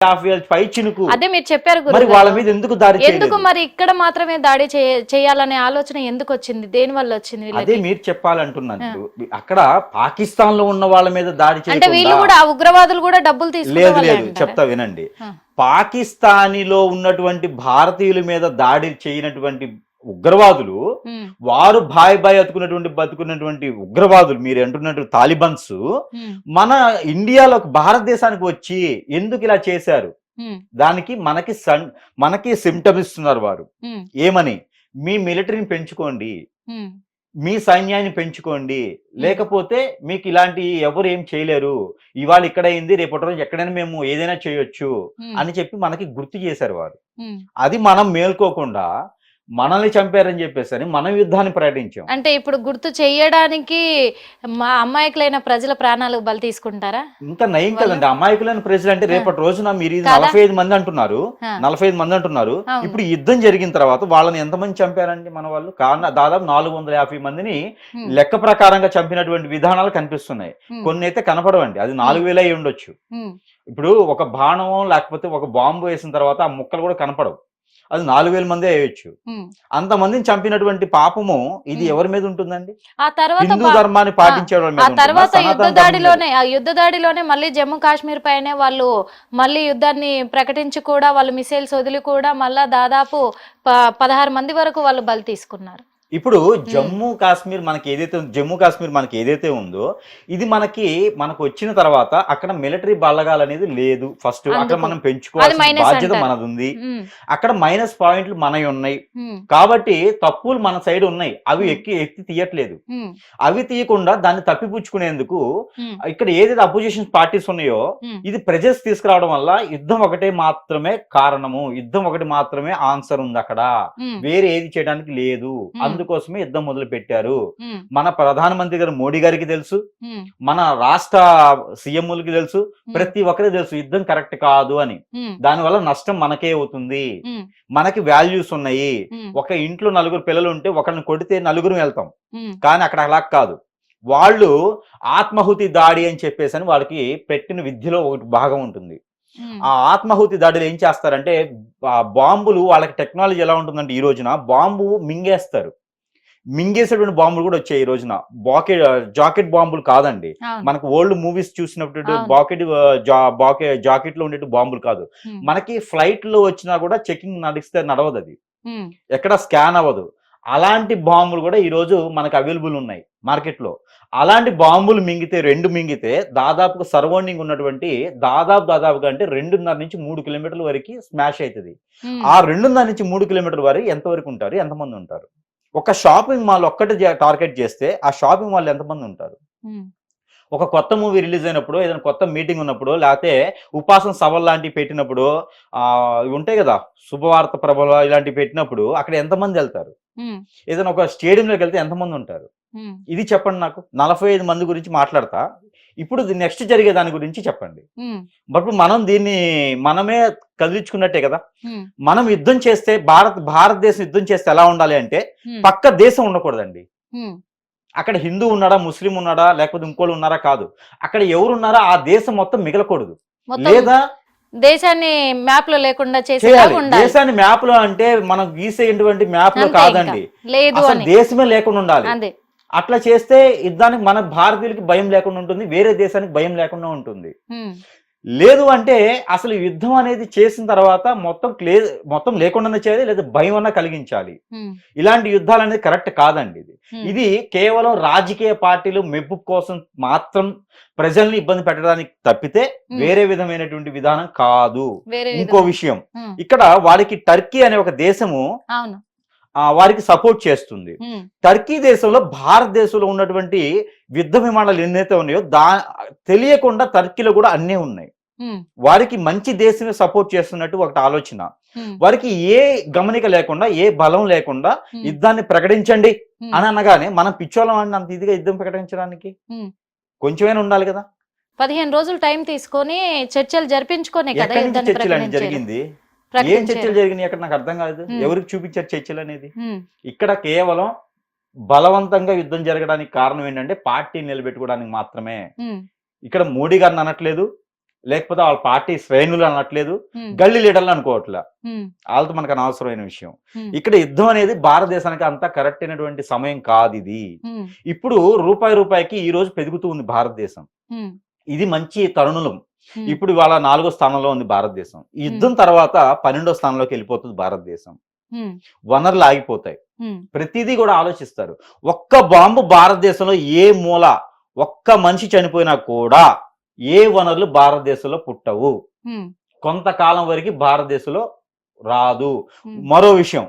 50,000 పై చినుకు. అదే మీరు చెప్పారు మరి వాళ్ళ మీద ఎందుకు దాడి ఎందుకు మరి ఇక్కడ మాత్రమే దాడి చేయాలనే ఆలోచన ఎందుకు వచ్చింది? దేని వల్ల వచ్చింది? అదే మీరు చెప్పాలంటున్నాను. అక్కడ పాకిస్తాన్ లో ఉన్న వాళ్ళ మీద దాడి అంటే వీళ్ళు కూడా ఆ ఉగ్రవాదులు కూడా డబ్బులు లేదు లేదు చెప్తా వినండి. పాకిస్తానీలో ఉన్నటువంటి భారతీయుల మీద దాడి చేయనటువంటి ఉగ్రవాదులు, వారు బాయ్ బతుకున్నటువంటి ఉగ్రవాదులు, మీరు అంటున్నట్టు తాలిబన్స్ మన ఇండియాలో భారతదేశానికి వచ్చి ఎందుకు ఇలా చేశారు? దానికి మనకి సిమ్టమ్ ఇస్తున్నారు వారు. ఏమని? మీ మిలిటరీని పెంచుకోండి, మీ సైన్యాన్ని పెంచుకోండి, లేకపోతే మీకు ఇలాంటి ఎవరు ఏం చేయలేరు, ఇవాళ ఇక్కడ అయింది రేపటి రోజు ఎక్కడైనా మేము ఏదైనా చేయొచ్చు అని చెప్పి మనకి గుర్తు చేశారు వారు. అది మనం మేల్కోకుండా మనల్ని చంపారని చెప్పేసి మనం యుద్ధాన్ని ప్రకటించాం. అంటే ఇప్పుడు గుర్తు చేయడానికి మా అమాయకులైన ప్రజల ప్రాణాలు బలి తీసుకుంటారా? ఇంకా నయం కదండి. అమాయకులైన ప్రజలు అంటే రేపటి రోజున మీరు 45 మంది అంటున్నారు, 45 మంది అంటున్నారు. ఇప్పుడు యుద్ధం జరిగిన తర్వాత వాళ్ళని ఎంతమంది చంపారండి మన వాళ్ళు? దాదాపు 450 మందిని లెక్క ప్రకారంగా చంపినటువంటి విధానాలు కనిపిస్తున్నాయి. కొన్ని అయితే కనపడవండి, అది 4,000 అయి ఉండొచ్చు. ఇప్పుడు ఒక బాణం లేకపోతే ఒక బాంబు వేసిన తర్వాత ఆ ముక్కలు కూడా కనపడవు, అది 4,000 మంది అయ్యొచ్చు. అంతమందిని చంపినటువంటి పాపము ఇది ఎవరి మీద ఉంటుందండి? ఆ తర్వాత హిందూ ధర్మాన్ని పాటించే యుద్ధ దాడిలోనే మళ్ళీ జమ్మూ కాశ్మీర్ పైనే వాళ్ళు మళ్ళీ యుద్ధాన్ని ప్రకటించి కూడా వాళ్ళు మిసైల్స్ వదిలి కూడా మళ్ళా దాదాపు 16 మంది వరకు వాళ్ళు బలి తీసుకున్నారు. ఇప్పుడు జమ్మూ కాశ్మీర్ మనకి ఏదైతే ఉందో ఇది మనకు వచ్చిన తర్వాత అక్కడ మిలిటరీ బలగాలు అనేది లేదు. ఫస్ట్ అక్కడ మనం పెంచుకోవాల్సిన బాధ్యత మనది ఉంది. అక్కడ మైనస్ పాయింట్లు మనవి ఉన్నాయి కాబట్టి తప్పులు మన సైడ్ ఉన్నాయి, అవి ఎత్తి తీయట్లేదు. అవి తీయకుండా దాన్ని తప్పిపుచ్చుకునేందుకు ఇక్కడ ఏదైతే అపోజిషన్ పార్టీస్ ఉన్నాయో ఇది ప్రెజర్స్ తీసుకురావడం వల్ల యుద్ధం ఒకటే మాత్రమే కారణము, యుద్ధం ఒకటి మాత్రమే ఆన్సర్ ఉంది, అక్కడ వేరే ఏది చేయడానికి లేదు. అందుకోసమే యుద్ధం మొదలు పెట్టారు. మన ప్రధానమంత్రి గారు మోడీ గారికి తెలుసు, మన రాష్ట్ర సీఎంలకి తెలుసు, ప్రతి ఒక్కరికి తెలుసు యుద్ధం కరెక్ట్ కాదు అని. దానివల్ల నష్టం మనకే అవుతుంది. మనకి వాల్యూస్ ఉన్నాయి. ఒక ఇంట్లో 4 పిల్లలు ఉంటే ఒకరిని కొడితే 4 వెళ్తాం, కానీ అక్కడ అలా కాదు. వాళ్ళు ఆత్మాహుతి దాడి అని చెప్పేసి వాళ్ళకి పెట్టిన విద్యలో ఒకటి భాగం ఉంటుంది. ఆ ఆత్మాహుతి దాడిలో ఏం చేస్తారంటే బాంబులు, వాళ్ళకి టెక్నాలజీ ఎలా ఉంటుందంటే ఈ రోజున బాంబు మింగేసేటువంటి బాంబులు కూడా వచ్చాయి. ఈ రోజున జాకెట్ బాంబులు కాదండి, మనకు ఓల్డ్ మూవీస్ చూసినప్పుడు జాకెట్ లో ఉండే బాంబులు కాదు. మనకి ఫ్లైట్ లో వచ్చినా కూడా చెకింగ్ నడవదు, అది ఎక్కడ స్కాన్ అవ్వదు. అలాంటి బాంబులు కూడా ఈ రోజు మనకు అవైలబుల్ ఉన్నాయి మార్కెట్ లో. అలాంటి బాంబులు మింగితే దాదాపుగా సరౌండింగ్ ఉన్నటువంటి దాదాపుగా అంటే 2.5 నుంచి 3 కిలోమీటర్ల వరకు స్మాష్ అవుతుంది. ఆ 2.5 నుంచి 3 కిలోమీటర్ల వరకు ఎంతవరకు ఉంటారు, ఎంతమంది ఉంటారు? ఒక షాపింగ్ మాల్ ఒక్కటి టార్గెట్ చేస్తే ఆ షాపింగ్ మాల్ ఎంతమంది ఉంటారు? ఒక కొత్త మూవీ రిలీజ్ అయినప్పుడు, ఏదైనా కొత్త మీటింగ్ ఉన్నప్పుడు, లేకపోతే ఉపాసన సభలు లాంటివి పెట్టినప్పుడు, ఉంటాయి కదా శుభవార్త ప్రభలు ఇలాంటివి పెట్టినప్పుడు అక్కడ ఎంతమంది వెళ్తారు? ఏదైనా ఒక స్టేడియంలోకి వెళ్తే ఎంతమంది ఉంటారు? ఇది చెప్పండి నాకు. 45 మంది గురించి మాట్లాడతా. ఇప్పుడు నెక్స్ట్ జరిగే దాని గురించి చెప్పండి. ఇప్పుడు మనమే కదిలించుకున్నట్టే కదా. మనం యుద్ధం చేస్తే భారతదేశం యుద్ధం చేస్తే ఎలా ఉండాలి అంటే పక్క దేశం ఉండకూడదండి. అక్కడ హిందూ ఉన్నాడా, ముస్లిం ఉన్నాడా, లేకపోతే ఇంకోళ్ళు ఉన్నారా కాదు, అక్కడ ఎవరున్నారా ఆ దేశం మొత్తం మిగలకూడదు. లేదా దేశాన్ని మ్యాప్ లో లేకుండా దేశాన్ని మ్యాప్ లో అంటే మనం గీసేటువంటి మ్యాప్ లో కాదండి, దేశమే లేకుండా ఉండాలి. అట్లా చేస్తే యుద్ధానికి మన భారతీయులకి భయం లేకుండా ఉంటుంది, వేరే దేశానికి భయం లేకుండా ఉంటుంది. లేదు అంటే అసలు యుద్ధం అనేది చేసిన తర్వాత మొత్తం లేకుండా చేయాలి, లేదా భయం అన్నా కలిగించాలి. ఇలాంటి యుద్ధాలు అనేది కరెక్ట్ కాదండి. ఇది కేవలం రాజకీయ పార్టీలు మెప్పు కోసం మాత్రం ప్రజల్ని ఇబ్బంది పెట్టడానికి తప్పితే వేరే విధమైనటువంటి విధానం కాదు. ఇంకో విషయం, ఇక్కడ వారికి టర్కీ అనే ఒక దేశము వారికి సపోర్ట్ చేస్తుంది. టర్కీ దేశంలో భారతదేశంలో ఉన్నటువంటి యుద్ధ విమానాలు ఎన్నైతే ఉన్నాయో తెలియకుండా టర్కీలో కూడా అన్నీ ఉన్నాయి. వారికి మంచి దేశమే సపోర్ట్ చేస్తున్నట్టు ఒకటి ఆలోచన. వారికి ఏ గమనిక లేకుండా, ఏ బలం లేకుండా యుద్ధాన్ని ప్రకటించండి అని అనగానే మనం పిచ్చోళం అండి అంత ఇదిగా యుద్ధం ప్రకటించడానికి కొంచెమైనా ఉండాలి కదా. 15 రోజులు టైం తీసుకొని చర్చలు జరిపించుకొని జరిగింది. ఏం చర్చలు జరిగినాయి అక్కడ నాకు అర్థం కాదు. ఎవరికి చూపించారు చర్చలు అనేది? ఇక్కడ కేవలం బలవంతంగా యుద్ధం జరగడానికి కారణం ఏంటంటే పార్టీ నిలబెట్టుకోవడానికి మాత్రమే. ఇక్కడ మోడీ గారిని అనట్లేదు, లేకపోతే వాళ్ళ పార్టీ శ్రేణులు అనట్లేదు, గల్లీ లీడర్లు అనుకోవట్లే. వాళ్ళతో మనకు అనవసరమైన విషయం. ఇక్కడ యుద్ధం అనేది భారతదేశానికి అంత కరెక్ట్ అయినటువంటి సమయం కాదు ఇది. ఇప్పుడు రూపాయికి ఈ రోజు పెరుగుతూ ఉంది భారతదేశం. ఇది మంచి తరుణం. ఇప్పుడు ఇవాళ 4వ స్థానంలో ఉంది భారతదేశం. ఈ యుద్ధం తర్వాత 12వ స్థానంలోకి వెళ్ళిపోతుంది భారతదేశం. వనరులు ఆగిపోతాయి. ప్రతిదీ కూడా ఆలోచిస్తారు. ఒక్క బాంబు భారతదేశంలో ఏ మూల ఒక్క మనిషి చనిపోయినా కూడా ఏ వనరులు భారతదేశంలో పుట్టవు. కొంతకాలం వరకు భారతదేశంలో రాదు. మరో విషయం,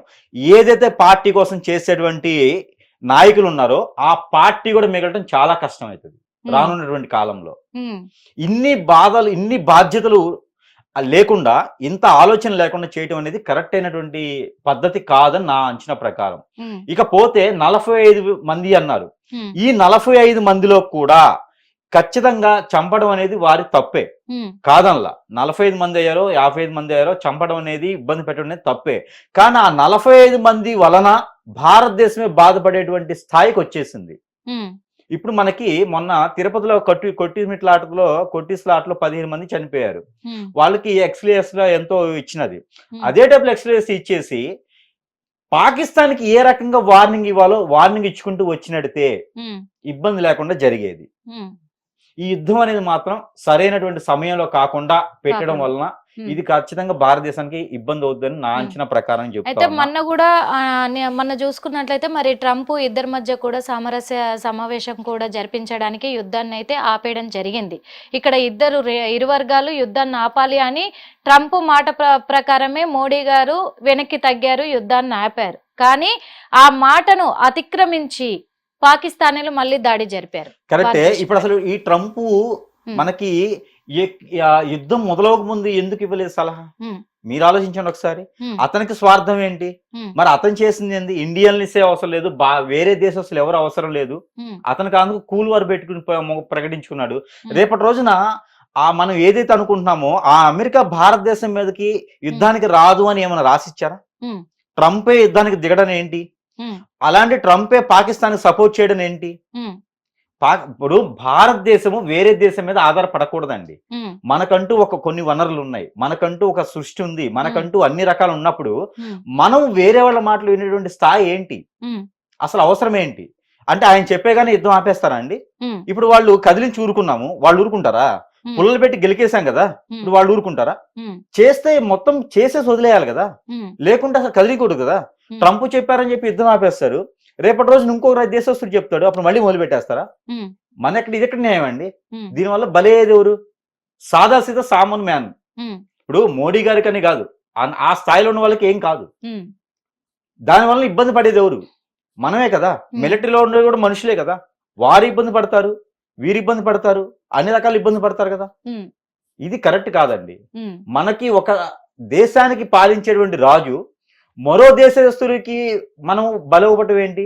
ఏదైతే పార్టీ కోసం చేసేటువంటి నాయకులు ఉన్నారో ఆ పార్టీ కూడా మిగలటం చాలా కష్టం అవుతుంది రానున్నటువంటి కాలంలో. ఇన్ని బాధలు, ఇన్ని బాధ్యతలు లేకుండా, ఇంత ఆలోచన లేకుండా చేయటం అనేది కరెక్ట్ అయినటువంటి పద్ధతి కాదని నా అంచనా ప్రకారం. ఇకపోతే 45 మంది అన్నారు. ఈ 45 మందిలో కూడా ఖచ్చితంగా చంపడం అనేది వారి తప్పే కాదనలా. 45 మంది అయ్యారో 55 మంది అయ్యారో చంపడం అనేది, ఇబ్బంది పెట్టడం అనేది తప్పే. కానీ ఆ 45 మంది వలన భారతదేశమే బాధపడేటువంటి స్థాయికి వచ్చేసింది. ఇప్పుడు మనకి మొన్న తిరుపతిలో కొట్టిస్లాట్లో 15 మంది చనిపోయారు. వాళ్ళకి ఎక్స్‌లేస్ గా ఎంతో ఇచ్చినది. అదే టైప్ ఎక్స్‌లేస్ ఇచ్చేసి పాకిస్తాన్కి ఏ రకంగా వార్నింగ్ ఇవ్వాలో వార్నింగ్ ఇచ్చుకుంటూ వచ్చినట్టే ఇబ్బంది లేకుండా జరిగేది. ఈ యుద్ధం అనేది మాత్రం సరైనటువంటి సమయంలో కాకుండా పెట్టడం వలన ఇది ఖచ్చితంగా భారతదేశానికి ఇబ్బంది అవుతుందని నా అంచనా ప్రకారం అయితే మొన్న చూసుకున్నట్లయితే మరి ట్రంప్ ఇద్దరి మధ్య కూడా సామరస్య సమావేశం కూడా జరిపించడానికి యుద్ధాన్ని అయితే ఆపేయడం జరిగింది. ఇక్కడ ఇరు వర్గాలు యుద్ధాన్ని ఆపాలి అని ట్రంప్ మాట ప్రకారమే మోడీ గారు వెనక్కి తగ్గారు, యుద్ధాన్ని ఆపారు. కానీ ఆ మాటను అతిక్రమించి పాకిస్తానీలు మళ్ళీ దాడి జరిపారు. కరెక్టే. ఇప్పుడు అసలు ఈ ట్రంప్ మనకి యుద్ధం మొదలవక ముందు ఎందుకు ఇవ్వలేదు సలహా? మీరు ఆలోచించండి ఒకసారి. అతనికి స్వార్థం ఏంటి? మరి అతను చేసింది ఏంటి? ఇండియన్సే అవసరం లేదు, వేరే దేశస్తులు ఎవరు అవసరం లేదు. అతనికి అందుకు కూల్ వార్ పెట్టుకుని ప్రకటించుకున్నాడు. రేపటి రోజున మనం ఏదైతే అనుకుంటున్నామో ఆ అమెరికా భారతదేశం మీదకి యుద్ధానికి రాదు అని ఏమైనా రాసిచ్చారా? ట్రంపే యుద్ధానికి దిగడం ఏంటి? అలాంటి ట్రంపే పాకిస్తాన్ సపోర్ట్ చేయడం ఏంటి? ఇప్పుడు భారతదేశము వేరే దేశం మీద ఆధారపడకూడదండి. మనకంటూ కొన్ని వనరులు ఉన్నాయి, మనకంటూ ఒక సృష్టి ఉంది, మనకంటూ అన్ని రకాలు ఉన్నప్పుడు మనం వేరే వాళ్ళ మాటలు వినేటువంటి స్థాయి ఏంటి? అసలు అవసరం ఏంటి? అంటే ఆయన చెప్పేగానే యుద్ధం ఆపేస్తారా అండి? ఇప్పుడు వాళ్ళు కదిలించి ఊరుకున్నాము, వాళ్ళు ఊరుకుంటారా? పుల్లలు పెట్టి గెలికేశాం కదా, ఇప్పుడు వాళ్ళు ఊరుకుంటారా? చేస్తే మొత్తం చేసేసి వదిలేయాలి కదా, లేకుంటే అసలు కదిలికూడదు కదా. ట్రంప్ చెప్పారని చెప్పి యుద్ధం ఆపేస్తారు. రేపటి రోజు ఇంకొక దేశస్తుడు చెప్తాడు, అప్పుడు మళ్ళీ మొదలు పెట్టేస్తారా? ఇది ఎక్కడ న్యాయం అండి? దీనివల్ల బలేది ఎవరు? సాదా సీదా సామాన్ మ్యాన్. ఇప్పుడు మోడీ గారికని కాదు, ఆ స్థాయిలో ఉన్న వాళ్ళకి ఏం కాదు. దానివల్ల ఇబ్బంది పడేది ఎవరు? మనమే కదా. మిలిటరీలో ఉండేది కూడా మనుషులే కదా. వారు ఇబ్బంది పడతారు, వీరు ఇబ్బంది పడతారు, అన్ని రకాల ఇబ్బంది పడతారు కదా. ఇది కరెక్ట్ కాదండి. మనకి ఒక దేశానికి పాలించేటువంటి రాజు మరో దేశస్తుడికి మనం బలవపడటం ఏంటి?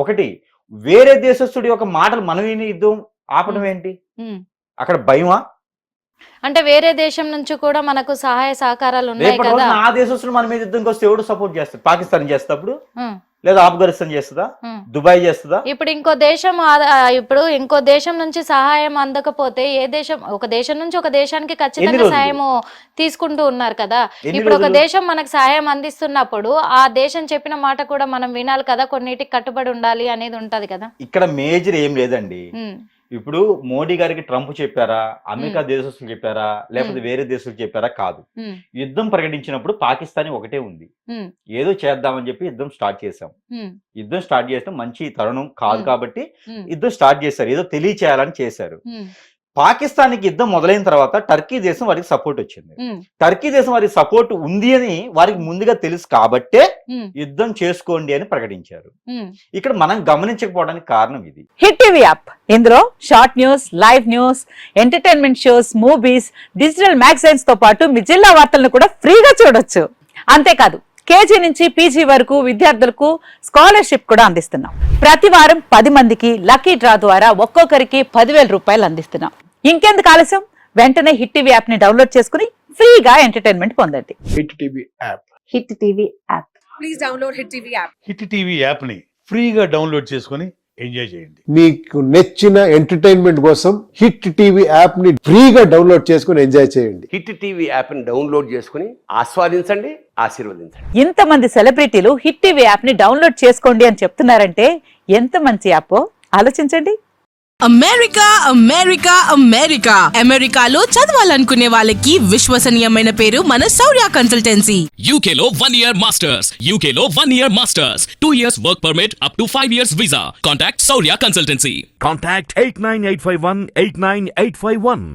ఒకటి, వేరే దేశస్తుడి యొక్క మాటలు మనం విని యుద్ధం ఆపడం ఏంటి? అక్కడ భయమా? అంటే వేరే దేశం నుంచి కూడా మనకు సహాయ సహకారాలు ఉన్నాయి కదా. ఆ దేశస్తుడు మన మీద యుద్ధంకి వస్తే ఎవడు సపోర్ట్ చేస్తాడు? పాకిస్తాన్ చేస్తప్పుడు, లేదా ఆఫ్ఘనిస్తాన్ చేస్తుందా, దుబాయ్ చేస్తుందా? ఇప్పుడు ఇంకో దేశం నుంచి సహాయం అందకపోతే ఒక దేశం నుంచి ఒక దేశానికి ఖచ్చితంగా సహాయం తీసుకుంటూ ఉన్నారు కదా. ఇప్పుడు ఒక దేశం మనకు సహాయం అందిస్తున్నప్పుడు ఆ దేశం చెప్పిన మాట కూడా మనం వినాలి కదా, కొన్నిటికి కట్టుబడి ఉండాలి అనేది ఉంటది కదా. ఇక్కడ మేజర్ ఏం లేదండి. ఇప్పుడు మోడీ గారికి ట్రంప్ చెప్పారా, అమెరికా దేశస్తులు చెప్పారా, లేకపోతే వేరే దేశస్తులు చెప్పారా? కాదు. యుద్ధం ప్రకటించినప్పుడు పాకిస్తాన్ ఒకటే ఉంది, ఏదో చేద్దామని చెప్పి యుద్ధం స్టార్ట్ చేశాం. యుద్ధం స్టార్ట్ చేస్తే మంచి తరుణం కాదు కాబట్టి యుద్ధం స్టార్ట్ చేశారు, ఏదో తెలియచేయాలని చేశారు. పాకిస్తాన్కి యుద్ధం మొదలైన తర్వాత టర్కీ దేశం వారికి సపోర్ట్ వచ్చింది. టర్కీ దేశం వారికి సపోర్ట్ ఉంది అని వారికి ముందుగా తెలుసు కాబట్టే యుద్ధం చేసుకోండి అని ప్రకటించారు. ఇక్కడ మనం గమనించకపోవడానికి కారణం ఇది. హిట్ టీవీ యాప్, ఇందులో short news, live news, entertainment shows, movies, digital magazines తో పాటు మీ జిల్లా వార్తలను కూడా ఫ్రీగా చూడొచ్చు. అంతేకాదు కేజీ నుంచి పీజీ వరకు విద్యార్థులకు స్కాలర్షిప్ కూడా అందిస్తున్నాం. ప్రతి వారం 10 మందికి లక్కీ డ్రా ద్వారా ఒక్కొక్కరికి 10,000 రూపాయలు అందిస్తున్నాం. ఇంకెందుకు ఆలస్యం, వెంటనే హిట్ టీవీ యాప్ ని డౌన్లోడ్ చేసుకుని ఫ్రీగా ఎంటర్టైన్మెంట్ పొందండి. Hit TV app. Hit TV app. Please download hit TV app. Hit TV app ని ఫ్రీగా డౌన్లోడ్ చేసుకుని ఎంజాయ్ చేయండి. మీకు నచ్చిన ఎంటర్టైన్మెంట్ కోసం హిట్ టీవీ యాప్ ని ఫ్రీగా డౌన్లోడ్ చేసుకుని ఎంజాయ్ చేయండి. హిట్ టీవీ యాప్ని డౌన్లోడ్ చేసుకుని ఆస్వాదించండి, ఆశీర్వదించండి. ఇంతమంది సెలబ్రిటీలు హిట్ టీవీ యాప్ ని డౌన్లోడ్ చేసుకోండి అని చెప్తున్నారంటే ఎంత మంచి యాప్ ఆలోచించండి. అమెరికా అమెరికా అమెరికా అమెరికాలో చదవాలనుకునే వాళ్ళకి విశ్వసనీయమైన పేరు మన శౌర్య కన్సల్టెన్సీ. UK లో 1 year masters. UK లో 1 year masters. 2 years work permit up to 5 years visa. Contact Saurya Consultancy. Contact 89851 89851.